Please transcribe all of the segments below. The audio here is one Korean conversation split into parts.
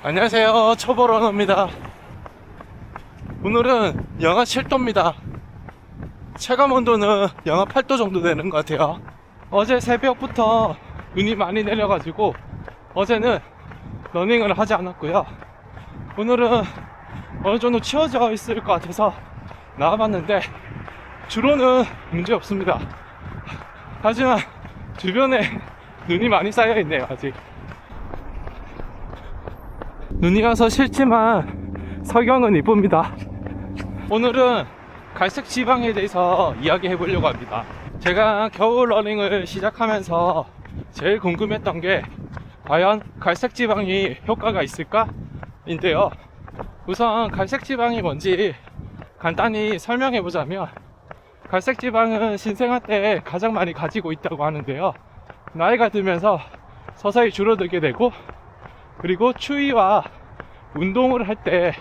안녕하세요, 초보러너입니다. 오늘은 영하 7도입니다. 체감온도는 영하 8도 정도 되는 것 같아요. 어제 새벽부터 눈이 많이 내려가지고 어제는 러닝을 하지 않았고요. 오늘은 어느 정도 치워져 있을 것 같아서 나와봤는데 주로는 문제 없습니다. 하지만 주변에 눈이 많이 쌓여 있네요. 아직 눈이 와서 싫지만 석영은 이쁩니다. 오늘은 갈색 지방에 대해서 이야기해 보려고 합니다. 제가 겨울 러닝을 시작하면서 제일 궁금했던 게 과연 갈색 지방이 효과가 있을까? 인데요. 우선 갈색 지방이 뭔지 간단히 설명해 보자면, 갈색 지방은 신생아 때 가장 많이 가지고 있다고 하는데요. 나이가 들면서 서서히 줄어들게 되고, 그리고 추위와 운동을 할 때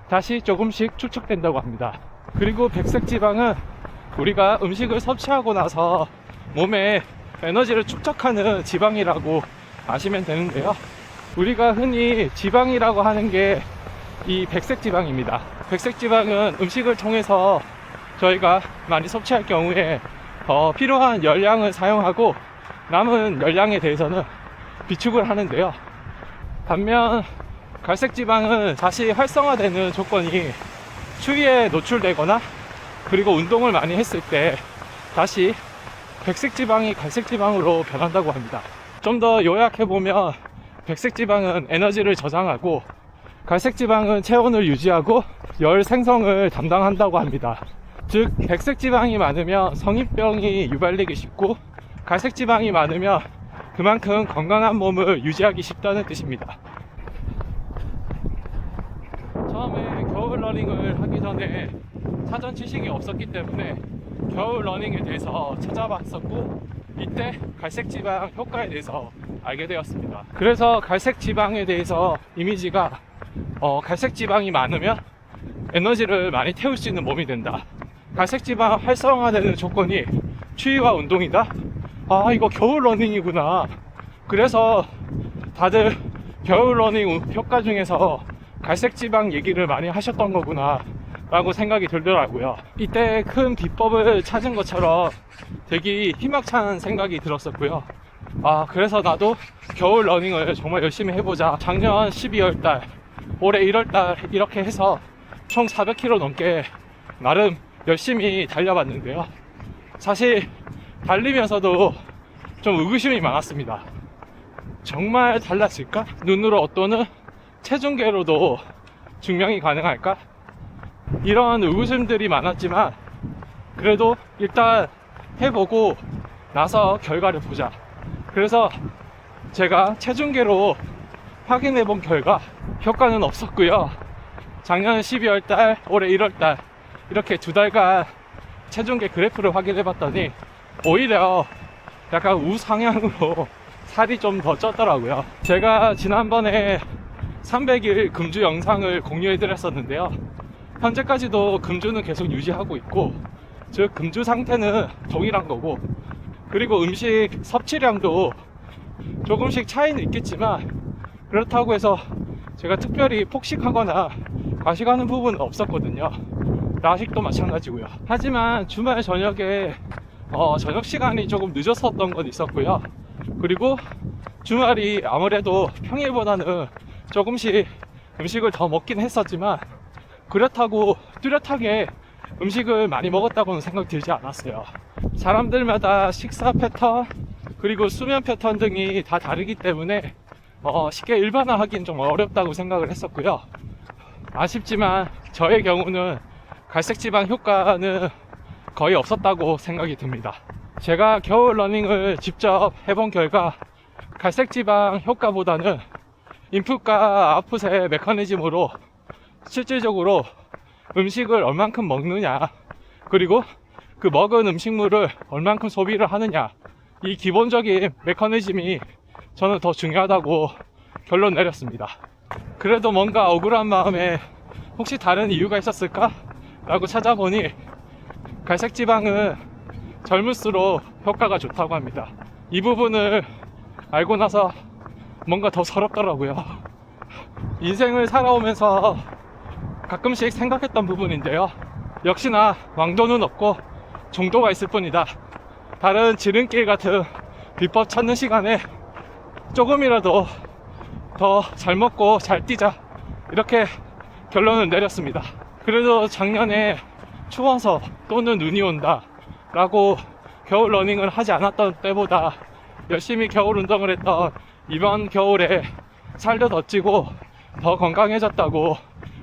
다시 조금씩 축적된다고 합니다. 그리고 백색 지방은 우리가 음식을 섭취하고 나서 몸에 에너지를 축적하는 지방이라고 아시면 되는데요. 우리가 흔히 지방이라고 하는 게 이 백색 지방입니다. 백색 지방은 음식을 통해서 저희가 많이 섭취할 경우에 필요한 열량을 사용하고 남은 열량에 대해서는 비축을 하는데요. 반면 갈색 지방은 다시 활성화되는 조건이 추위에 노출되거나 그리고 운동을 많이 했을 때 다시 백색 지방이 갈색 지방으로 변한다고 합니다. 좀 더 요약해보면 백색 지방은 에너지를 저장하고 갈색 지방은 체온을 유지하고 열 생성을 담당한다고 합니다. 즉 백색 지방이 많으면 성인병이 유발되기 쉽고 갈색 지방이 많으면 그만큼 건강한 몸을 유지하기 쉽다는 뜻입니다. 처음에 겨울 러닝을 하기 전에 사전 지식이 없었기 때문에 겨울 러닝에 대해서 찾아봤었고, 이때 갈색 지방 효과에 대해서 알게 되었습니다. 그래서 갈색 지방에 대해서 이미지가 갈색 지방이 많으면 에너지를 많이 태울 수 있는 몸이 된다. 갈색 지방 활성화되는 조건이 추위와 운동이다. 아, 이거 겨울 러닝이구나. 그래서 다들 겨울 러닝 효과 중에서 갈색 지방 얘기를 많이 하셨던 거구나 라고 생각이 들더라고요. 이때 큰 비법을 찾은 것처럼 되게 희망찬 생각이 들었었고요. 그래서 나도 겨울 러닝을 정말 열심히 해보자. 작년 12월달, 올해 1월달 이렇게 해서 총 400km 넘게 나름 열심히 달려봤는데요. 사실 달리면서도 좀 의구심이 많았습니다. 정말 달라질까? 눈으로 어떠는 체중계로도 증명이 가능할까? 이런 의구심들이 많았지만 그래도 일단 해보고 나서 결과를 보자. 그래서 제가 체중계로 확인해본 결과 효과는 없었고요. 작년 12월달, 올해 1월달 이렇게 2달간 체중계 그래프를 확인해봤더니 오히려 약간 우상향으로 살이 좀 더 쪘더라고요. 제가 지난번에 300일 금주 영상을 공유해드렸었는데요. 현재까지도 금주는 계속 유지하고 있고, 즉 금주 상태는 동일한 거고, 그리고 음식 섭취량도 조금씩 차이는 있겠지만 그렇다고 해서 제가 특별히 폭식하거나 과식하는 부분은 없었거든요. 야식도 마찬가지고요. 하지만 주말 저녁에 저녁 시간이 조금 늦었었던 건 있었고요. 그리고 주말이 아무래도 평일보다는 조금씩 음식을 더 먹긴 했었지만 그렇다고 뚜렷하게 음식을 많이 먹었다고는 생각 들지 않았어요. 사람들마다 식사 패턴 그리고 수면 패턴 등이 다 다르기 때문에 쉽게 일반화하기는 좀 어렵다고 생각을 했었고요. 아쉽지만 저의 경우는 갈색 지방 효과는 거의 없었다고 생각이 듭니다. 제가 겨울 러닝을 직접 해본 결과 갈색 지방 효과보다는 인풋과 아웃풋의 메커니즘으로 실질적으로 음식을 얼만큼 먹느냐, 그리고 그 먹은 음식물을 얼만큼 소비를 하느냐, 이 기본적인 메커니즘이 저는 더 중요하다고 결론 내렸습니다. 그래도 뭔가 억울한 마음에 혹시 다른 이유가 있었을까? 라고 찾아보니 갈색 지방은 젊을수록 효과가 좋다고 합니다. 이 부분을 알고 나서 뭔가 더 서럽더라고요. 인생을 살아오면서 가끔씩 생각했던 부분인데요. 역시나 왕도는 없고 정도가 있을 뿐이다. 다른 지름길 같은 비법 찾는 시간에 조금이라도 더 잘 먹고 잘 뛰자, 이렇게 결론을 내렸습니다. 그래도 작년에 추워서 또는 눈이 온다 라고 겨울 러닝을 하지 않았던 때보다 열심히 겨울 운동을 했던 이번 겨울에 살도 더 찌고 더 건강해졌다고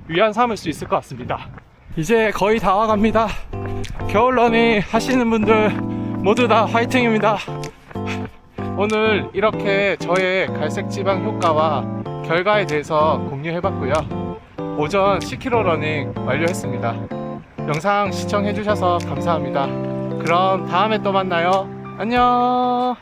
위안 삼을 수 있을 것 같습니다. 이제 거의 다 와갑니다. 겨울 러닝 하시는 분들 모두 다 화이팅입니다. 오늘 이렇게 저의 갈색 지방 효과와 결과에 대해서 공유해봤고요. 오전 10km 러닝 완료했습니다. 영상 시청해주셔서 감사합니다. 그럼 다음에 또 만나요. 안녕.